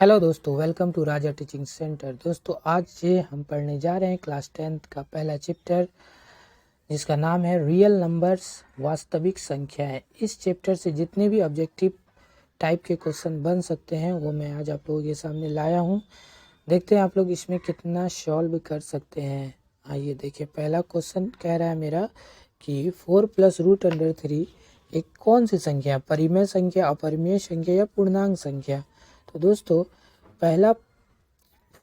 Hello दोस्तों, welcome to Raja teaching centre. दोस्तों आज ये हम पढ़ने जा रहे हैं क्लास 10th का पहला चैप्टर, जिसका नाम है रियल नंबर्स, वास्तविक संख्याएं। इस चैप्टर से जितने भी ऑब्जेक्टिव टाइप के क्वेश्चन बन सकते हैं वो मैं आज आप लोगों के सामने लाया हूँ। देखते हैं आप लोग इसमें कितना सॉल्व कर सकते हैं। आइए देखिए, पहला क्वेश्चन कह रहा है मेरा कि 4 + √3 एक कौन सी संख्या, परिमेय संख्या, अपरिमेय संख्या या पूर्णांक संख्या। तो दोस्तों पहला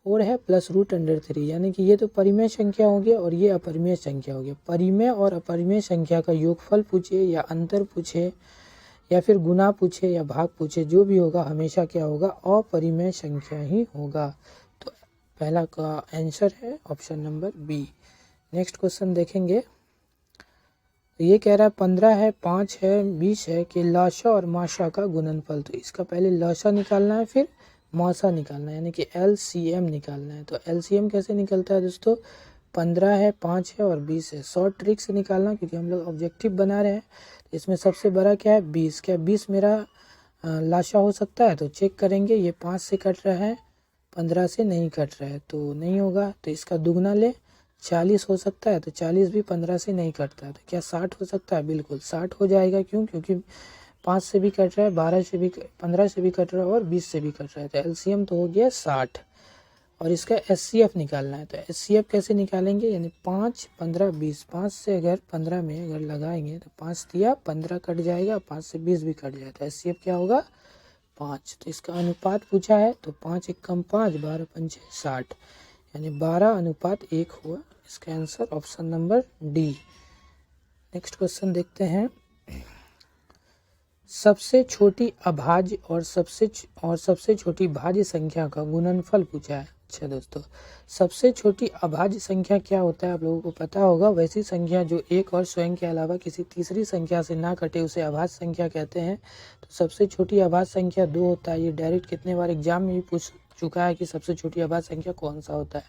4 है +√3, यानी कि ये तो परिमेय संख्या हो गया और ये अपरिमेय संख्या हो गया। परिमेय और अपरिमेय संख्या का योगफल पूछे या अंतर पूछे या फिर गुना पूछे या भाग पूछे, जो भी होगा हमेशा क्या होगा, अपरिमेय संख्या ही होगा। तो पहला का आंसर है option number B. Next question देखेंगे। ये कह रहा है 15 है, 5 है, 20 है कि लसा और माशा का गुणनफल। तो इसका पहले लसा निकालना है, फिर माशा निकालना है, यानी कि LCM निकालना है। तो LCM कैसे निकलता है दोस्तों, 15 है, 5 है और 20 है। शॉर्ट ट्रिक से निकालना, क्योंकि हम लोग ऑब्जेक्टिव बना रहे हैं। तो इसमें सबसे बड़ा क्या है, 20। क्या 20 मेरा लाशा हो सकता है? तो चेक करेंगे। ये 5 से कट रहा है, 15 से नहीं कट रहा है, तो नहीं होगा। तो इसका दुगना ले, 40 हो सकता है। तो 40 भी 15 से नहीं कटता है। तो क्या 60 हो सकता है? बिल्कुल 60 हो जाएगा। क्यों? क्योंकि 5 से भी कट रहा है, 12 से भी, 15 से भी कट रहा है और 20 से भी कट रहा है। तो LCM तो हो गया 60। और इसका SCF निकालना है। तो SCF कैसे निकालेंगे, यानी 5, 15, 20। 5 से अगर 15 में अगर लगाएंगे तो 5 दिया, 15 कट जाएगा, 5 से 20 भी कट जाएगा। तो SCF क्या होगा, 5। तो इसका अनुपात पूछा है, तो 5 × 5, 12 × 5 = 60, यानी 12:1 हुआ। इसका answer option number D. Next question देखते हैं। सबसे छोटी अभाज्य और सबसे छोटी भाज्य संख्या का गुणनफल पूछा है। अच्छा दोस्तों, सबसे छोटी अभाज्य संख्या क्या होता है आप लोगों को पता होगा। वैसी संख्या जो एक और स्वयं के अलावा किसी तीसरी संख्या से ना कटे, उसे अभाज्य संख्या कहते हैं। तो सबसे छोटी अभाज्य संख्या 2 होता है। ये डायरेक्ट कितने बार एग्जाम में भी पूछ चुका है कि सबसे छोटी अभाज्य संख्या कौन सा होता है।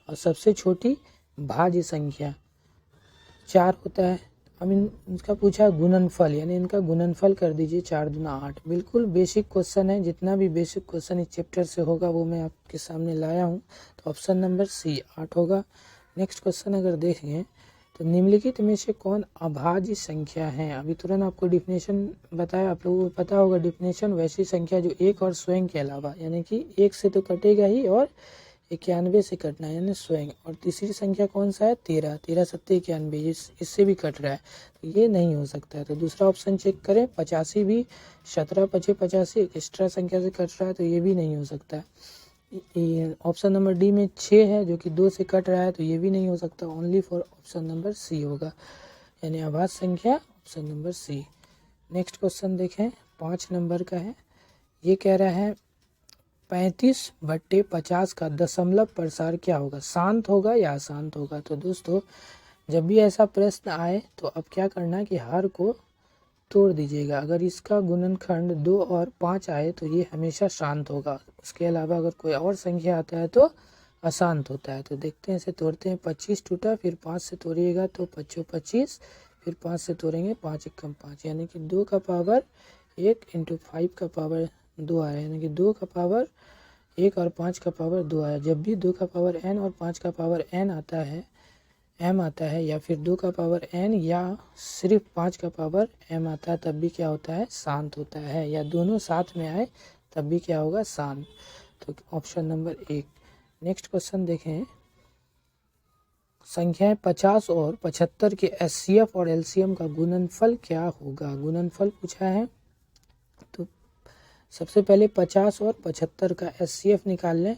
और सबसे छोटी भाज्य संख्या 4 होता है। अब इनका पूछा गुणनफल, यानी इनका गुणनफल कर दीजिए, 4 दूना 8। बिल्कुल बेसिक क्वेश्चन है। जितना भी बेसिक क्वेश्चन इस चैप्टर से होगा वो मैं आपके सामने लाया हूँ। तो ऑप्शन नंबर सी 8 होगा। नेक्स्ट क्वेश्चन अगर देखें तो निम्नलिखित में से कौन अभाज्य संख्या है। अभी तुरंत आपको डिफिनेशन बताया, आप लोगों को पता होगा डिफिनेशन। वैसी संख्या जो एक और स्वयं के अलावा, यानी कि एक से तो कटेगा ही और 91 से कटना है, यानी स्वयं। और तीसरी संख्या कौन सा है, 13। 13 सत्ते 91, इससे भी कट रहा है, तो ये नहीं हो सकता है। तो दूसरा ऑप्शन चेक करें। 85 भी 17 × 5 = 85, एक एक्स्ट्रा संख्या से कट रहा है, तो ये भी नहीं हो सकता है। ऑप्शन नंबर डी में 6 है जो कि 2 से कट रहा है, तो ये भी नहीं हो सकता। Only for option number C होगा, यानी अभाज्य संख्या option number C. Next question देखें, 5 नंबर का है। ये कह रहा है 35/50 का दशमलव प्रसार क्या होगा, शांत होगा या अशांत होगा। तो दोस्तों जब भी ऐसा प्रश्न आए तो अब क्या करना है कि हर को तोड़ दीजिएगा। अगर इसका गुणनखंड 2 और 5 आए तो ये हमेशा शांत होगा। उसके अलावा अगर कोई और संख्या आता है तो अशांत होता है। तो देखते हैं, इसे तोड़ते हैं। 25 टूटा, फिर 5 से तोड़िएगा तो 25 25, फिर 5 से तोड़ेंगे, 5 × 5, यानी कि 2 का पावर 1 × 5 का पावर 2 आया, यानी कि 2 का पावर 1 और 5 का पावर 2 आया। जब भी 2 का पावर n और 5 का पावर n आता है, m आता है, या फिर 2 का पावर n या सिर्फ 5 का पावर m आता है, तब भी क्या होता है, शांत होता है। या दोनों साथ में आए तब भी क्या होगा, शांत। तो ऑप्शन नंबर 1। नेक्स्ट क्वेश्चन देखें। संख्याएं 50 और 75 के SCF और LCM का गुणनफल क्या होगा। गुणनफल पूछा है, तो सबसे पहले 50 और 75 का SCF निकाल लें।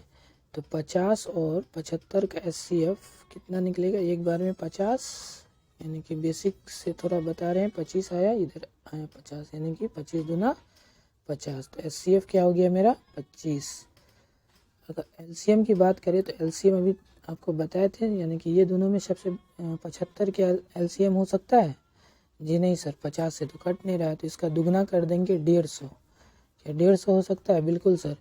तो 50 और 75 का SCF कितना निकलेगा, एक बार में 50, यानी कि बेसिक से थोड़ा बता रहे हैं। 25 आया, इधर आया 50, यानी कि 25 दूना 50। तो SCF क्या हो गया मेरा, 25। अगर LCM की बात करें तो LCM अभी आपको बताए थे, यानी कि ये दोनों में सबसे 75 क्या LCM हो सकता है? जी नहीं सर, 50 से तो कट नहीं रहा है, तो इसका दुगना कर देंगे, 150। क्या 150 हो सकता है? बिल्कुल सर,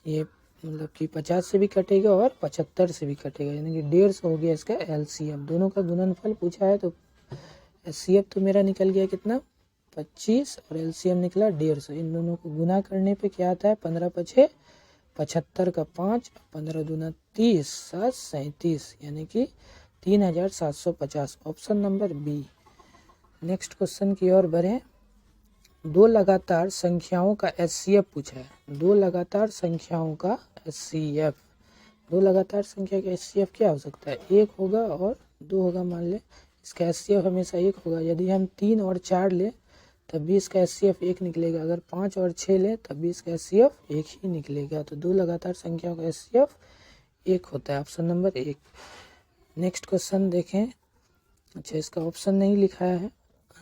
ये मतलब कि 50 से भी कटेगा और 75 से भी कटेगा, यानी कि 150 हो गया इसका LCM। दोनों का गुणनफल पूछा है, तो SCF तो मेरा निकल गया कितना, 25, और LCM निकला 150। इन दोनों को गुना करने पे क्या आता है, 15 × 5 = 75 का 5, 15 दूना 30, 7 37 यानी कि 3750। Option number B. Next question की ओर बढ़े। दो लगातार संख्याओं का एचसीएफ पूछा है। दो लगातार संख्याओं का एचसीएफ। दो लगातार संख्या का एचसीएफ क्या हो सकता है? एक होगा और दो होगा मान ले। इसका एचसीएफ हमेशा एक होगा। यदि हम 3 और 4 ले तब भी इसका एचसीएफ एक निकलेगा। अगर 5 और 6 ले तब भी इसका एचसीएफ एक ही निकलेगा। तो दो लगातार संख्याओं का एचसीएफ एक होता है। ऑप्शन नंबर एक। नेक्स्ट क्वेश्चन देखें। अच्छा, इसका ऑप्शन नहीं लिखाया है।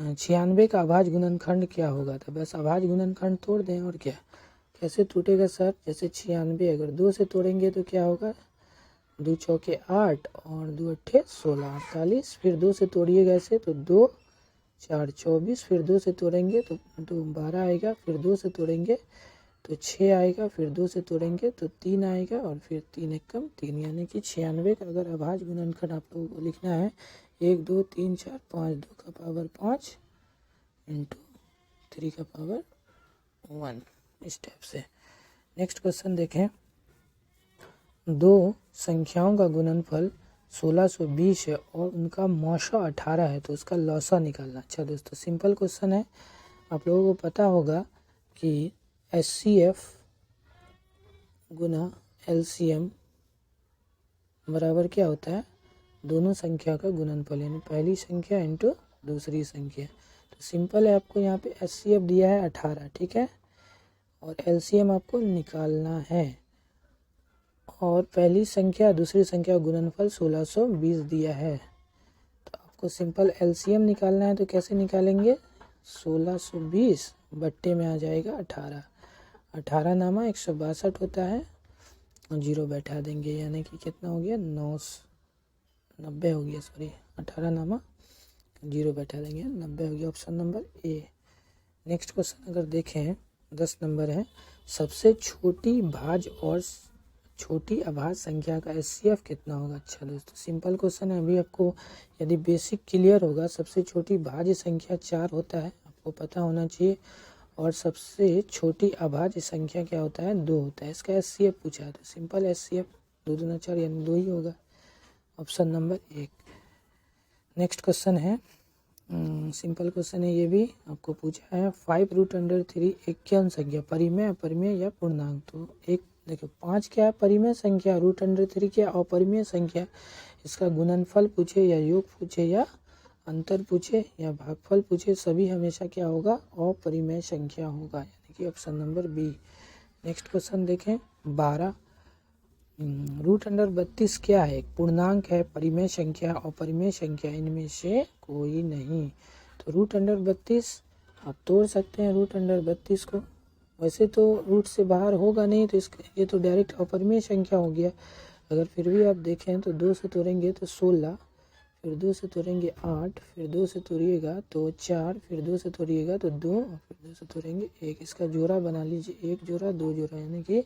96 का अभाज्य गुणनखंड क्या होगा? तो बस अभाज्य गुणनखंड तोड़ दें और क्या। कैसे टूटेगा सर? जैसे 96 अगर 2 से तोड़ेंगे तो क्या होगा? 2 चौके 8 और 2 अट्ठे 16, 48। फिर 2 से तोड़िएगा ऐसे तो 2 4 24। फिर 2 से तोड़ेंगे तो 2 12 आएगा। फिर 2 से तोड़ेंगे तो 6 आएगा। फिर 2 से तोड़ेंगे तो 3 आएगा और फिर 3 एकम 3 यानी कि 96 का अगर अभाज्य गुणनखंड आप लोगों को लिखना है 1 2 3 4 5, 2 का पावर 5 इंटू 3 का पावर 1, इस टाइप से। नेक्स्ट क्वेश्चन देखें। दो संख्याओं का गुणनफल 1620 है और उनका मौसा 18 है तो उसका लौसा निकालना। अच्छा दोस्तों, सिंपल क्वेश्चन है। आप लोगों को पता होगा कि एचसीएफ गुना एलसीएम बराबर क्या होता है? दोनों संख्या का गुणनफल, यानी पहली संख्या इंटू दूसरी संख्या। तो सिंपल है, आपको यहाँ पे एचसीएफ दिया है 18, ठीक है, और एलसीएम आपको निकालना है। और पहली संख्या दूसरी संख्या का गुणनफल 1620 दिया है। तो आपको सिंपल एलसीएम निकालना है। तो कैसे निकालेंगे? 1620 बट्टे में आ जाएगा 18। 18 नामा 162 होता है और 0 बैठा देंगे, यानी कि कितना हो गया? 90 हो गया। सॉरी, 18 नामा 0 बैठा देंगे, 90 हो गया। Option number A. Next question अगर देखें 10 नंबर है। सबसे छोटी भाज्य और छोटी अभाज्य संख्या का एचसीएफ कितना होगा? अच्छा दोस्तों, सिंपल क्वेश्चन है। अभी आपको यदि बेसिक क्लियर होगा, सबसे छोटी भाज्य संख्या 4 होता है, आपको पता होना चाहिए। और सबसे छोटी अभाज्य संख्या क्या होता है? 2 होता है। इसका एचसीएफ पूछा है तो सिंपल एचसीएफ 2 दूना 4 यानी 2 ही होगा। Option number 1। नेक्स्ट क्वेश्चन है, सिंपल क्वेश्चन है ये भी। आपको पूछा है 5√3 एक क्या संख्या? परिमेय, अपरिमेय या पूर्णांक? तो एक देखो 5 क्या है? परिमेय संख्या। √3 क्या? अपरिमेय संख्या। इसका गुणनफल पूछे या योग पूछे या अंतर पूछे या भागफल पूछे, सभी हमेशा क्या होगा? अपरिमेय संख्या होगा, यानी कि option number B. Next question देखें 12। √32 क्या है? पूर्णांक है, परिमेय संख्या, अपरिमेय संख्या, इनमें से कोई नहीं। तो √32 आप तोड़ सकते हैं √32 को। वैसे तो रूट से बाहर होगा नहीं, तो इसके ये तो डायरेक्ट अपरिमेय संख्या हो गया। अगर फिर भी आप देखें तो 2 से तोड़ेंगे तो 16, फिर 2 से तोड़ेंगे 8, फिर 2 से तोड़िएगा तो 4, फिर 2 से तोड़िएगा तो 2, और फिर 2 से तोड़ेंगे 1। इसका जोड़ा बना लीजिए, 1 जोड़ा 2 जोड़ा, यानी कि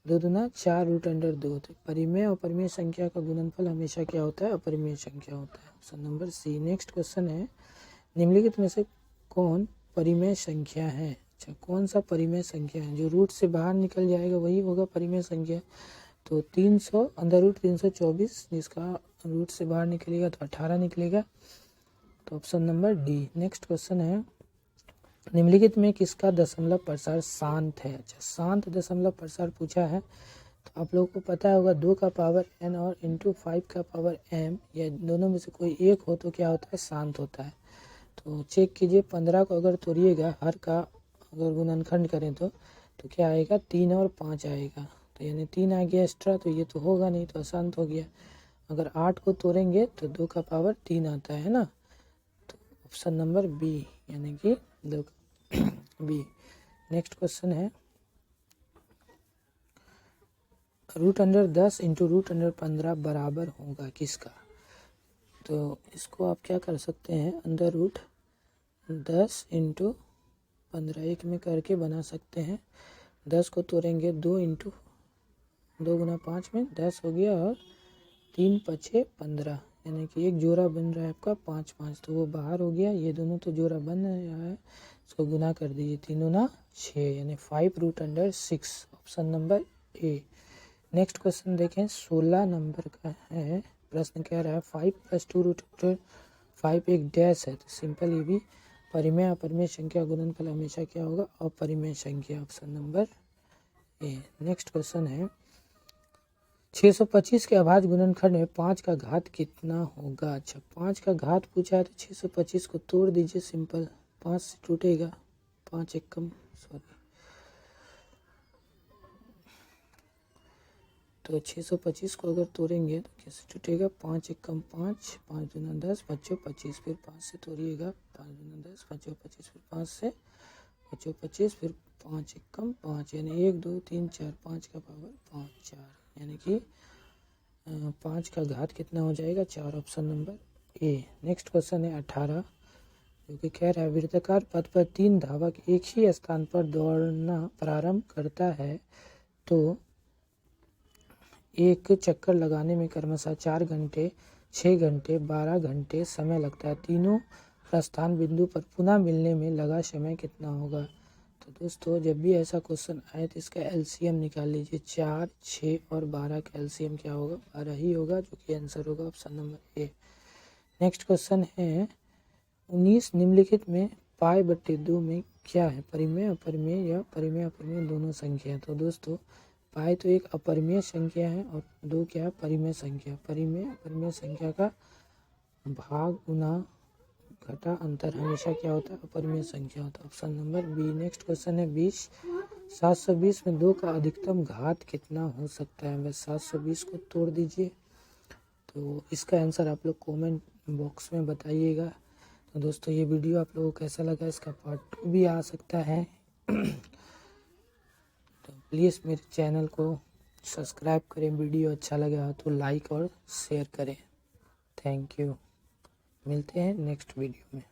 2 दूना 4 √2। तो परिमेय और अपरिमेय संख्या का गुणनफल हमेशा क्या होता है? अपरिमेय संख्या होता है। Option number C. Next question है, निम्नलिखित में से कौन परिमेय संख्या है? अच्छा, कौन सा परिमेय संख्या है? जो रूट से बाहर निकल जाएगा वही होगा परिमेय संख्या। तो 300 अंदर रूट 324, जिसका रूट से बाहर निकलेगा तो 18 निकलेगा। तो option number D. Next question है, निम्नलिखित में किसका दशमलव प्रसार शांत है? अच्छा, शांत दशमलव प्रसार पूछा है। तो आप लोगों को पता होगा 2 का पावर n और इंटू 5 का पावर m, या दोनों में से कोई एक हो तो क्या होता है? शांत होता है। तो चेक कीजिए, 15 को अगर तोड़िएगा, हर का अगर गुणनखंड करें तो क्या आएगा? 3 और 5 आएगा। तो यानी 3 आ गया एक्स्ट्रा, तो ये तो होगा नहीं, तो अशांत हो गया। अगर 8 को तोड़ेंगे तो 2 का पावर 3 आता है ना। तो ऑप्शन नंबर बी, यानी कि 2 बी। नेक्स्ट क्वेश्चन है, √10 इंटू √15 बराबर होगा किसका? तो इसको आप क्या कर सकते हैं? √10 इंटू 15 एक में करके बना सकते हैं। 10 को तोड़ेंगे 2 इंटू 2 गुना 5 में 10 हो गया, और 3 5 15, यानी कि एक जोड़ा बन रहा है आपका 5 5, तो वो बाहर हो गया। ये दोनों तो जोड़ा बन रहा है, इसको गुना कर दीजिए, 3 गुना 6, यानी 5√6। Option number A. Next question देखें, 16 नंबर का है। प्रश्न कह रहा है 5 + 2√5 एक डैश है, तो सिंपल ये भी परिमेय अपरिमेय संख्या गुणनफल हमेशा क्या होगा, अपरिमेय संख्या, option number A. Next question है 625 के अभाज्य गुणनखंड में 5 का घात कितना होगा। अच्छा, 5 का घात पूछा है तो 625 को तोड़ दीजिए, सिंपल 5 से टूटेगा, 5 एकम तो 625 को अगर तोड़ेंगे तो कैसे टूटेगा, 5 एकम 5, 5 दूना 10, 5 25, फिर 5 से तोड़िएगा, 5 दूना 10, 5 25, फिर 5 से 5 25, फिर 5 एकम 5, यानी 1 2 3 4, 5 का पावर 5 4, यानी कि 5 का घात कितना हो जाएगा, 4, option number A. Next question है 18, जो कि कह रहा है वृत्ताकार पथ पर 3 धावक एक ही स्थान पर दौड़ना प्रारंभ करता है तो एक चक्कर लगाने में क्रमशः 4 घंटे, 6 घंटे, 12 घंटे समय लगता है। तीनों प्रस्थान बिंदु पर पुनः मिलने में लगा समय कितना होगा। तो दोस्तों जब भी ऐसा क्वेश्चन आए तो इसका एलसीएम निकाल लीजिए। 4, 6 और 12 का एलसीएम क्या होगा, 12 ही होगा, जो कि आंसर होगा option number A. Next question है 19, निम्नलिखित में π/2 में क्या है, परिमेय अपरिमेय या परिमेय अपरिमेय दोनों संख्या। तो दोस्तों पाई तो एक अपरिमेय संख्या है और 2 क्या है, परिमेय संख्या। परिमेय अपरिमेय संख्या का भाग गुना घटा अंतर हमेशा क्या होता है, अपरिमेय संख्या होता है, option number B. Next question है 20, 720 में 2 का अधिकतम घात कितना हो सकता है। बस 720 को तोड़ दीजिए, तो इसका आंसर आप लोग कमेंट बॉक्स में बताइएगा। तो दोस्तों ये वीडियो आप लोगों को कैसा लगा, इसका पार्ट 2 भी आ सकता है। तो प्लीज़ मेरे चैनल को सब्सक्राइब करें, वीडियो अच्छा लगा तो लाइक और शेयर करें। थैंक यू, मिलते हैं नेक्स्ट वीडियो में।